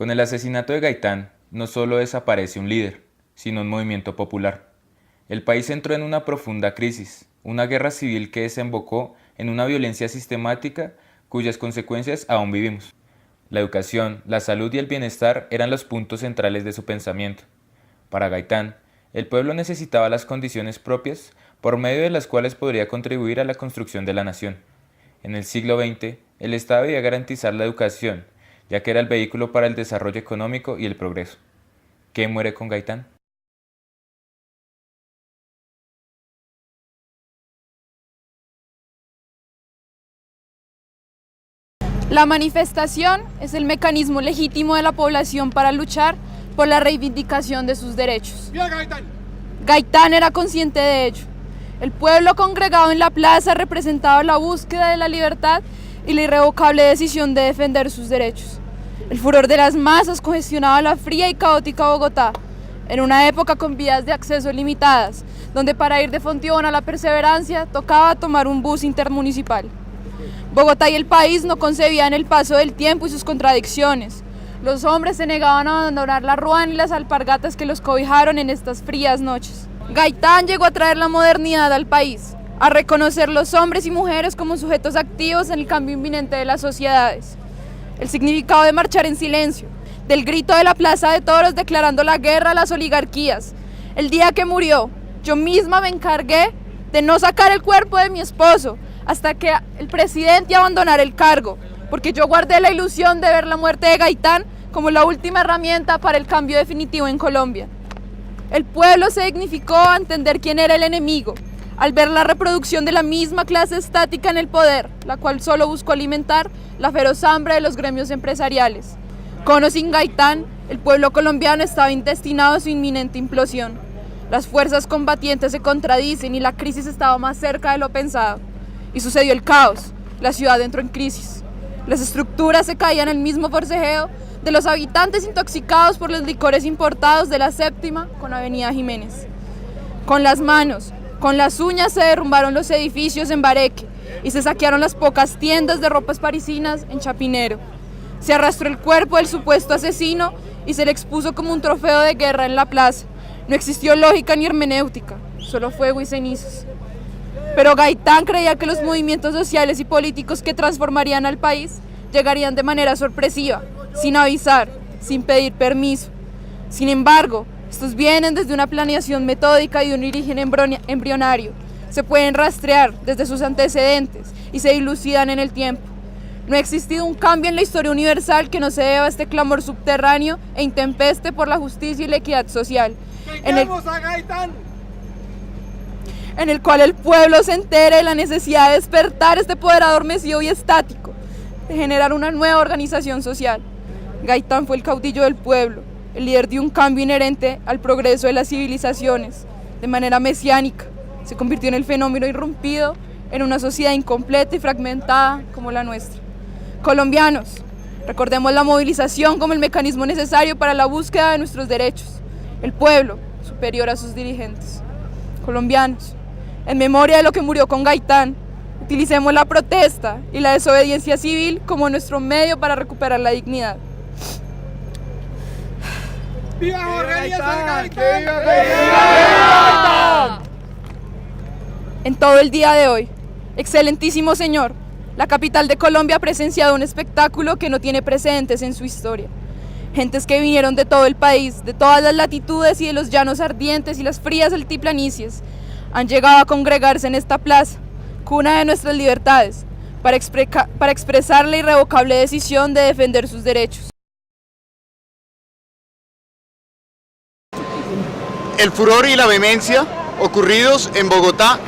Con el asesinato de Gaitán, no solo desaparece un líder, sino un movimiento popular. El país entró en una profunda crisis, una guerra civil que desembocó en una violencia sistemática cuyas consecuencias aún vivimos. La educación, la salud y el bienestar eran los puntos centrales de su pensamiento. Para Gaitán, el pueblo necesitaba las condiciones propias por medio de las cuales podría contribuir a la construcción de la nación. En el siglo XX, el Estado debía garantizar la educación, ya que era el vehículo para el desarrollo económico y el progreso. ¿Qué muere con Gaitán? La manifestación es el mecanismo legítimo de la población para luchar por la reivindicación de sus derechos. Gaitán era consciente de ello. El pueblo congregado en la plaza representaba la búsqueda de la libertad y la irrevocable decisión de defender sus derechos. El furor de las masas congestionaba la fría y caótica Bogotá, en una época con vías de acceso limitadas, donde para ir de Fontibón a La Perseverancia tocaba tomar un bus intermunicipal. Bogotá y el país no concebían el paso del tiempo y sus contradicciones. Los hombres se negaban a abandonar la ruana y las alpargatas que los cobijaron en estas frías noches. Gaitán llegó a traer la modernidad al país, a reconocer los hombres y mujeres como sujetos activos en el cambio inminente de las sociedades. El significado de marchar en silencio, del grito de la Plaza de Toros declarando la guerra a las oligarquías. El día que murió, yo misma me encargué de no sacar el cuerpo de mi esposo hasta que el presidente abandonara el cargo, porque yo guardé la ilusión de ver la muerte de Gaitán como la última herramienta para el cambio definitivo en Colombia. El pueblo se dignificó a entender quién era el enemigo, al ver la reproducción de la misma clase estática en el poder, la cual solo buscó alimentar la feroz hambre de los gremios empresariales. Con o sin Gaitán, el pueblo colombiano estaba destinado a su inminente implosión. Las fuerzas combatientes se contradicen y la crisis estaba más cerca de lo pensado. Y sucedió el caos, la ciudad entró en crisis. Las estructuras se caían en el mismo forcejeo de los habitantes intoxicados por los licores importados de la Séptima con Avenida Jiménez. Con las manos, con las uñas se derrumbaron los edificios en Bareque y se saquearon las pocas tiendas de ropas parisinas en Chapinero. Se arrastró el cuerpo del supuesto asesino y se le expuso como un trofeo de guerra en la plaza. No existió lógica ni hermenéutica, solo fuego y cenizas. Pero Gaitán creía que los movimientos sociales y políticos que transformarían al país llegarían de manera sorpresiva, sin avisar, sin pedir permiso. Sin embargo, estos vienen desde una planeación metódica y de un origen embrionario. Se pueden rastrear desde sus antecedentes y se dilucidan en el tiempo. No ha existido un cambio en la historia universal que no se deba a este clamor subterráneo e intempeste por la justicia y la equidad social. En el cual el pueblo se entere de la necesidad de despertar este poder adormecido y estático, de generar una nueva organización social. Gaitán fue el caudillo del pueblo, el líder de un cambio inherente al progreso de las civilizaciones. De manera mesiánica, se convirtió en el fenómeno irrumpido en una sociedad incompleta y fragmentada como la nuestra. Colombianos, recordemos la movilización como el mecanismo necesario para la búsqueda de nuestros derechos. El pueblo, superior a sus dirigentes. Colombianos, en memoria de lo que murió con Gaitán, utilicemos la protesta y la desobediencia civil como nuestro medio para recuperar la dignidad. ¡Viva Jorge Eliezer Gaitán! ¡Viva Gaitán! En todo el día de hoy, excelentísimo señor, la capital de Colombia ha presenciado un espectáculo que no tiene precedentes en su historia. Gentes que vinieron de todo el país, de todas las latitudes y de los llanos ardientes y las frías altiplanicies, han llegado a congregarse en esta plaza, cuna de nuestras libertades, para expresar la irrevocable decisión de defender sus derechos. El furor y la vehemencia ocurridos en Bogotá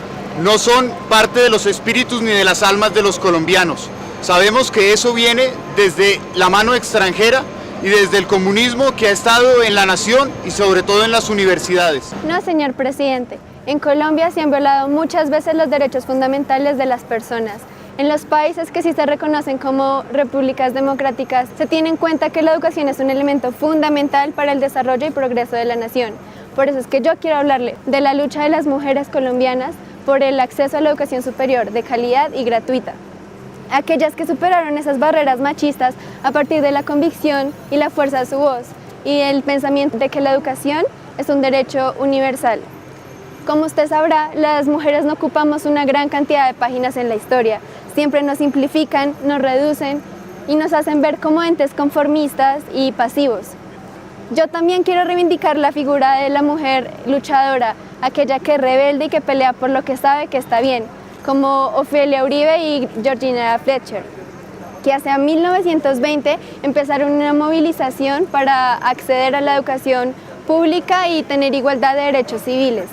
no son parte de los espíritus ni de las almas de los colombianos. Sabemos que eso viene desde la mano extranjera y desde el comunismo que ha estado en la nación y sobre todo en las universidades. No, señor presidente. En Colombia se han violado muchas veces los derechos fundamentales de las personas. En los países que sí se reconocen como repúblicas democráticas, se tiene en cuenta que la educación es un elemento fundamental para el desarrollo y progreso de la nación. Por eso es que yo quiero hablarle de la lucha de las mujeres colombianas por el acceso a la educación superior de calidad y gratuita. aquellas que superaron esas barreras machistas a partir de la convicción y la fuerza de su voz y el pensamiento de que la educación es un derecho universal. Como usted sabrá, las mujeres no ocupamos una gran cantidad de páginas en la historia. Siempre nos simplifican, nos reducen y nos hacen ver como entes conformistas y pasivos. Yo también quiero reivindicar la figura de la mujer luchadora, aquella que es rebelde y que pelea por lo que sabe que está bien, como Ofelia Uribe y Georgina Fletcher, que hacia 1920 empezaron una movilización para acceder a la educación pública y tener igualdad de derechos civiles.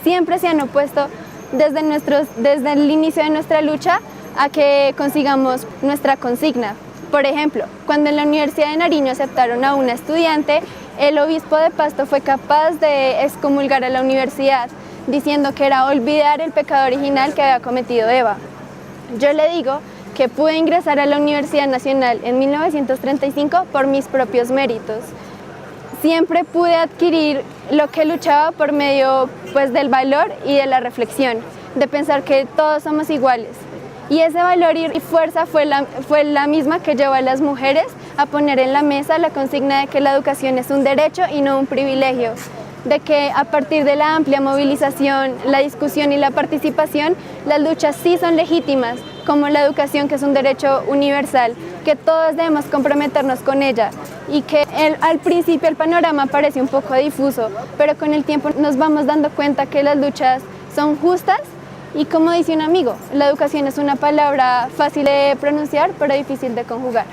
Siempre se han opuesto desde el inicio de nuestra lucha a que consigamos nuestra consigna. Por ejemplo, cuando en la Universidad de Nariño aceptaron a una estudiante, el obispo de Pasto fue capaz de excomulgar a la universidad, diciendo que era olvidar el pecado original que había cometido Eva. Yo le digo que pude ingresar a la Universidad Nacional en 1935 por mis propios méritos. Siempre pude adquirir lo que luchaba por medio del valor y de la reflexión, de pensar que todos somos iguales. Y ese valor y fuerza fue la misma que llevó a las mujeres a poner en la mesa la consigna de que la educación es un derecho y no un privilegio, de que a partir de la amplia movilización, la discusión y la participación, las luchas sí son legítimas, como la educación, que es un derecho universal, que todos debemos comprometernos con ella, y que al principio el panorama parece un poco difuso, pero con el tiempo nos vamos dando cuenta que las luchas son justas. Y como dice un amigo, la educación es una palabra fácil de pronunciar, pero difícil de conjugar.